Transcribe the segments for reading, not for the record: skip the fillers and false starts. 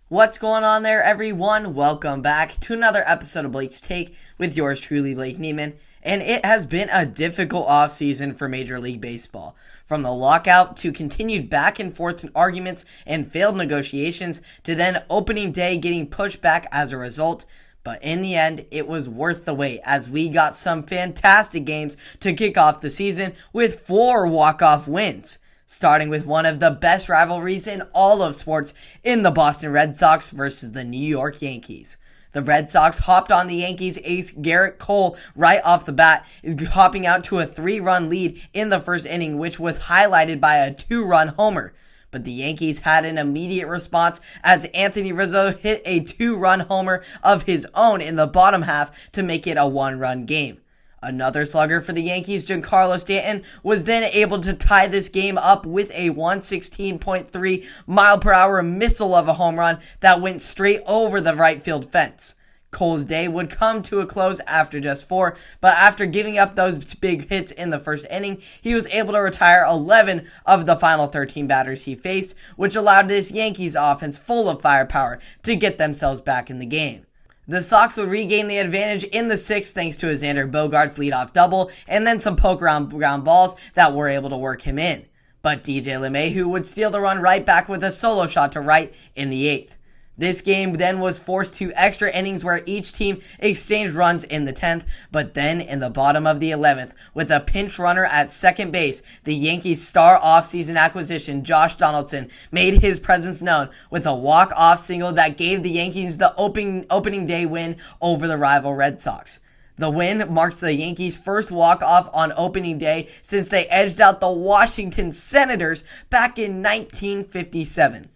What's going on there, everyone? Welcome back to another episode of Blake's Take with yours truly, Blake Neiman. And it has been a difficult offseason for Major League Baseball. From the lockout to continued back and forth arguments and failed negotiations to then opening day getting pushed back as a result. But in the end, it was worth the wait as we got some fantastic games to kick off the season with 4 walk-off wins. Starting with one of the best rivalries in all of sports in the Boston Red Sox versus the New York Yankees. The Red Sox hopped on the Yankees ace Garrett Cole right off the bat, hopping out to a 3-run lead in the first inning, which was highlighted by a 2-run homer. But the Yankees had an immediate response as Anthony Rizzo hit a 2-run homer of his own in the bottom half to make it a 1-run game. Another slugger for the Yankees, Giancarlo Stanton, was then able to tie this game up with a 116.3 mile per hour missile of a home run that went straight over the right field fence. Cole's day would come to a close after just 4, but after giving up those big hits in the first inning, he was able to retire 11 of the final 13 batters he faced, which allowed this Yankees offense full of firepower to get themselves back in the game. The Sox would regain the advantage in the 6th thanks to a Xander Bogaerts leadoff double and then some poke ground balls that were able to work him in. But DJ LeMahieu would steal the run right back with a solo shot to right in the 8th. This game then was forced to extra innings where each team exchanged runs in the 10th, but then in the bottom of the 11th, with a pinch runner at second base, the Yankees' star offseason acquisition, Josh Donaldson, made his presence known with a walk-off single that gave the Yankees the opening day win over the rival Red Sox. The win marks the Yankees' first walk-off on opening day since they edged out the Washington Senators back in 1957.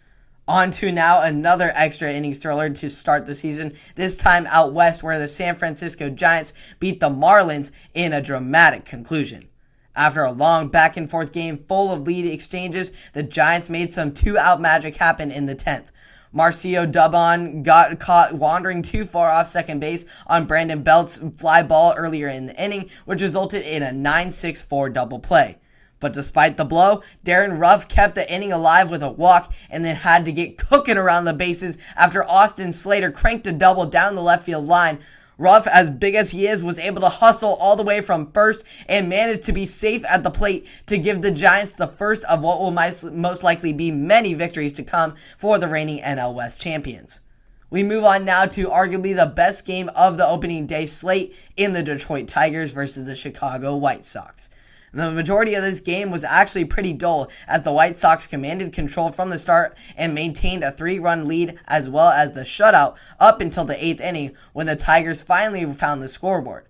On to now another extra innings thriller to start the season, this time out west where the San Francisco Giants beat the Marlins in a dramatic conclusion. After a long back-and-forth game full of lead exchanges, the Giants made some 2-out magic happen in the 10th. Marcio Dubon got caught wandering too far off second base on Brandon Belt's fly ball earlier in the inning, which resulted in a 9-6-4 double play. But despite the blow, Darren Ruff kept the inning alive with a walk and then had to get cooking around the bases after Austin Slater cranked a double down the left field line. Ruff, as big as he is, was able to hustle all the way from first and managed to be safe at the plate to give the Giants the first of what will most likely be many victories to come for the reigning NL West champions. We move on now to arguably the best game of the opening day slate in the Detroit Tigers versus the Chicago White Sox. The majority of this game was actually pretty dull as the White Sox commanded control from the start and maintained a 3-run lead as well as the shutout up until the 8th inning when the Tigers finally found the scoreboard.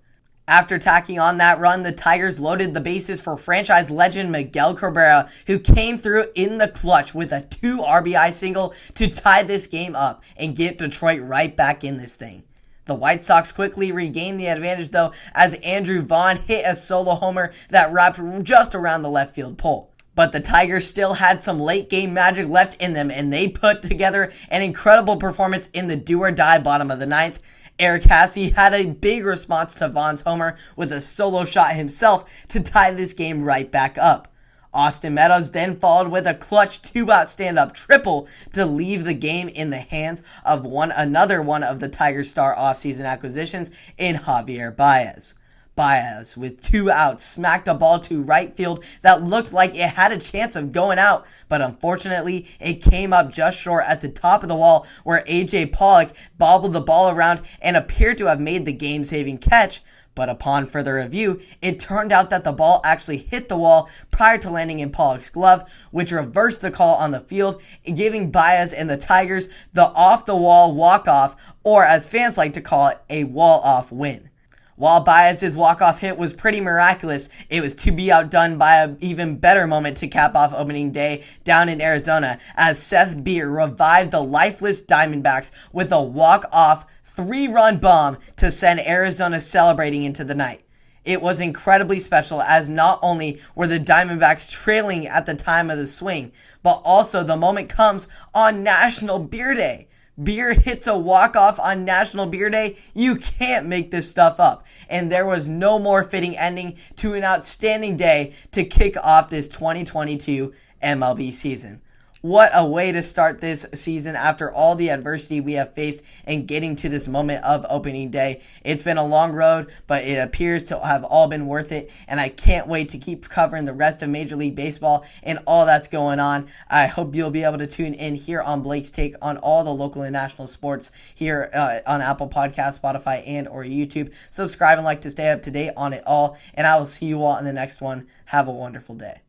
After tacking on that run, the Tigers loaded the bases for franchise legend Miguel Cabrera, who came through in the clutch with a 2 RBI single to tie this game up and get Detroit right back in this thing. The White Sox quickly regained the advantage, though, as Andrew Vaughn hit a solo homer that wrapped just around the left field pole. But the Tigers still had some late-game magic left in them, and they put together an incredible performance in the do-or-die bottom of the 9th. Eric Hasse had a big response to Vaughn's homer with a solo shot himself to tie this game right back up. Austin Meadows then followed with a clutch 2-out stand-up triple to leave the game in the hands of another one of the Tigers' star offseason acquisitions in Javier Baez. Baez, with 2 outs, smacked a ball to right field that looked like it had a chance of going out, but unfortunately, it came up just short at the top of the wall where A.J. Pollock bobbled the ball around and appeared to have made the game-saving catch. But upon further review, it turned out that the ball actually hit the wall prior to landing in Pollock's glove, which reversed the call on the field, giving Baez and the Tigers the off-the-wall walk-off, or as fans like to call it, a wall-off win. While Baez's walk-off hit was pretty miraculous, it was to be outdone by an even better moment to cap off opening day down in Arizona as Seth Beer revived the lifeless Diamondbacks with a walk-off 3-run bomb to send Arizona celebrating into the night. It was incredibly special as not only were the Diamondbacks trailing at the time of the swing, but also the moment comes on National Beer Day. Beer hits a walk-off on National Beer Day. You can't make this stuff up. And there was no more fitting ending to an outstanding day to kick off this 2022 MLB season. what a way to start this season after all the adversity we have faced and getting to this moment of opening day. It's been a long road, but it appears to have all been worth it, and I can't wait to keep covering the rest of Major League Baseball and all that's going on. I hope you'll be able to tune in here on Blake's Take on all the local and national sports here on Apple Podcasts, Spotify, and or YouTube. Subscribe and like to stay up to date on it all, and I will see you all in the next one. Have a wonderful day.